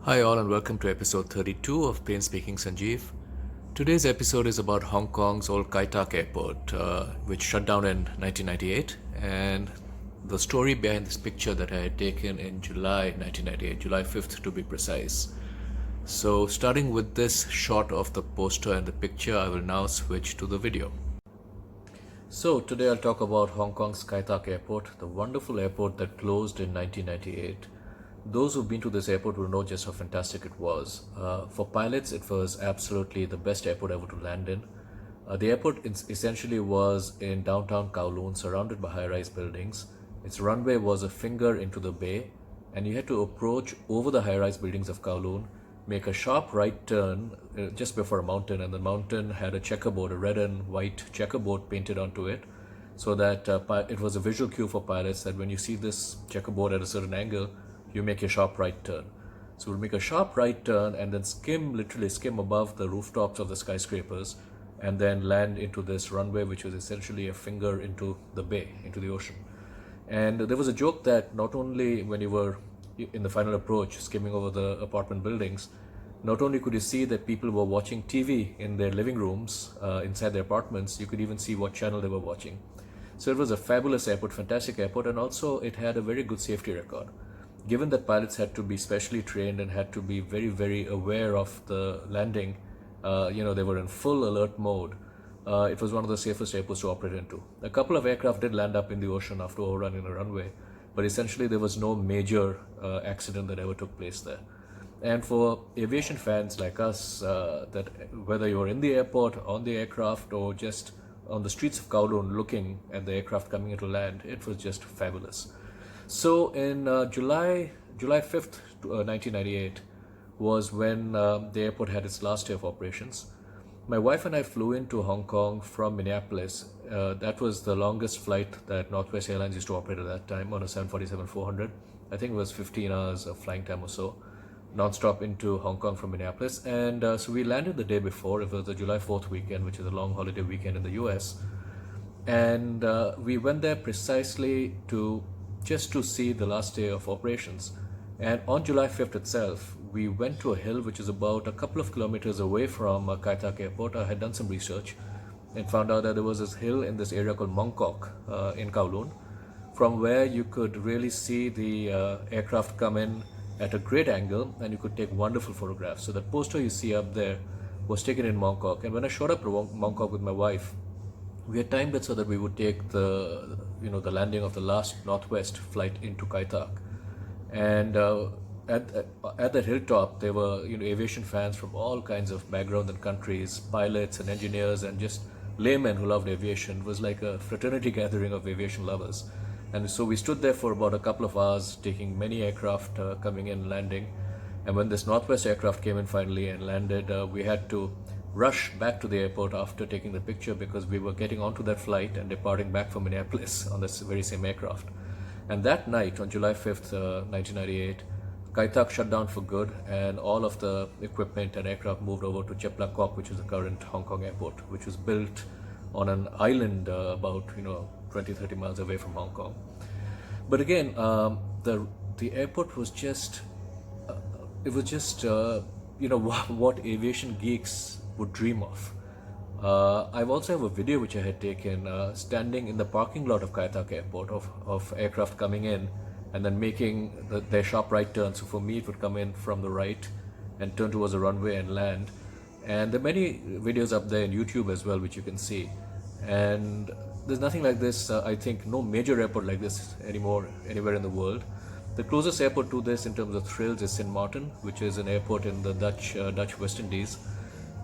Hi all and welcome to episode 32 of Plain Speaking Sanjiv. Today's episode is about Hong Kong's old Kai Tak airport, which shut down in 1998, and the story behind this picture that I had taken in July 1998, July 5th to be precise. So starting with this shot of the poster and the picture, I will now switch to the video. So today I'll talk about Hong Kong's Kai Tak airport, the wonderful airport that closed in 1998. Those who've been to this airport will know just how fantastic it was. For pilots, it was absolutely the best airport ever to land in. The airport essentially was in downtown Kowloon, surrounded by high-rise buildings. Its runway was a finger into the bay, and you had to approach over the high-rise buildings of Kowloon, make a sharp right turn just before a mountain, and the mountain had a checkerboard, a red and white checkerboard painted onto it, so that it was a visual cue for pilots that when you see this checkerboard at a certain angle, you make a sharp right turn. So we'll make a sharp right turn and then literally skim above the rooftops of the skyscrapers and then land into this runway, which was essentially a finger into the bay, into the ocean. And there was a joke that not only when you were in the final approach, skimming over the apartment buildings, not only could you see that people were watching TV in their living rooms, inside their apartments, you could even see what channel they were watching. So it was a fabulous airport, fantastic airport, and also it had a very good safety record. Given that pilots had to be specially trained and had to be very, very aware of the landing, they were in full alert mode. It was one of the safest airports to operate into. A couple of aircraft did land up in the ocean after overrunning a runway, but essentially there was no major accident that ever took place there. And for aviation fans like us, that whether you're in the airport, on the aircraft, or just on the streets of Kowloon looking at the aircraft coming into land, it was just fabulous. So in July 5th, 1998 was when the airport had its last day of operations. My wife and I flew into Hong Kong from Minneapolis. That was the longest flight that Northwest Airlines used to operate at that time on a 747-400. I think it was 15 hours of flying time or so, non-stop into Hong Kong from Minneapolis. And so we landed the day before. It was the July 4th weekend, which is a long holiday weekend in the US. And we went there precisely just to see the last day of operations. And on July 5th itself, we went to a hill which is about a couple of kilometers away from Kai Tak Airport. I had done some research and found out that there was this hill in this area called Mong Kok in Kowloon, from where you could really see the aircraft come in at a great angle and you could take wonderful photographs. So that poster you see up there was taken in Mong Kok. And when I showed up to Mong Kok with my wife, we had timed it so that we would take the landing of the last Northwest flight into Kai Tak. And at the hilltop, there were aviation fans from all kinds of backgrounds and countries, pilots and engineers and just laymen who loved aviation. It was like a fraternity gathering of aviation lovers. And so we stood there for about a couple of hours, taking many aircraft coming in, landing. And when this Northwest aircraft came in finally and landed, we had to rush back to the airport after taking the picture because we were getting onto that flight and departing back from Minneapolis on this very same aircraft. And that night, on July 5th, 1998, Kai Tak shut down for good and all of the equipment and aircraft moved over to Chep Lap Kok, which is the current Hong Kong airport, which was built on an island about 20-30 miles away from Hong Kong. But again, the airport was just, what aviation geeks would dream of. I also have a video which I had taken standing in the parking lot of Kai Tak Airport of aircraft coming in and then making their sharp right turn. So for me, it would come in from the right and turn towards the runway and land. And there are many videos up there on YouTube as well, which you can see. And there's nothing like this, I think, no major airport like this anymore anywhere in the world. The closest airport to this in terms of thrills is Sint Maarten, which is an airport in the Dutch West Indies,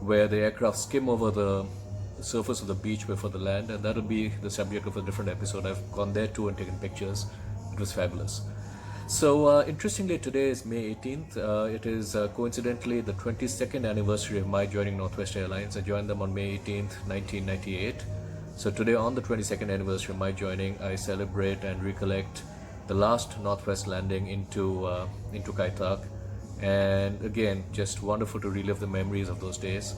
where the aircraft skim over the surface of the beach before the land, and that'll be the subject of a different episode. I've gone there too and taken pictures. It was fabulous. So interestingly, today is May 18th. It is coincidentally the 22nd anniversary of my joining Northwest Airlines. I joined them on May 18th, 1998. So today, on the 22nd anniversary of my joining, I celebrate and recollect the last Northwest landing into Kai Tak. And again, just wonderful to relive the memories of those days.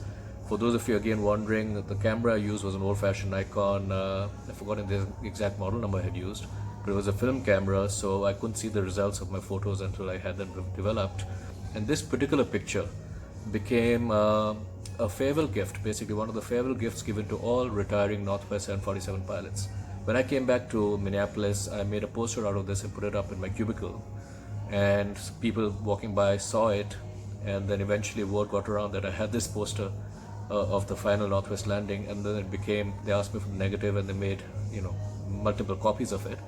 For those of you again wondering, the camera I used was an old-fashioned Nikon. I've forgotten the exact model number I had used, but it was a film camera, so I couldn't see the results of my photos until I had them developed. And this particular picture became a farewell gift, basically one of the farewell gifts given to all retiring Northwest 747 pilots. When I came back to Minneapolis, I made a poster out of this and put it up in my cubicle. And people walking by saw it, and then eventually word got around that I had this poster of the final Northwest landing, and then they asked me for the negative, and they made, multiple copies of it.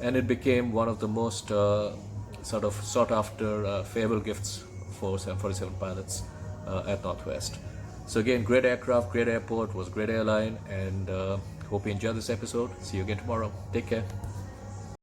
And it became one of the most sort of sought after farewell gifts for 747 pilots at Northwest. So again, great aircraft, great airport, was a great airline, and hope you enjoyed this episode. See you again tomorrow. Take care.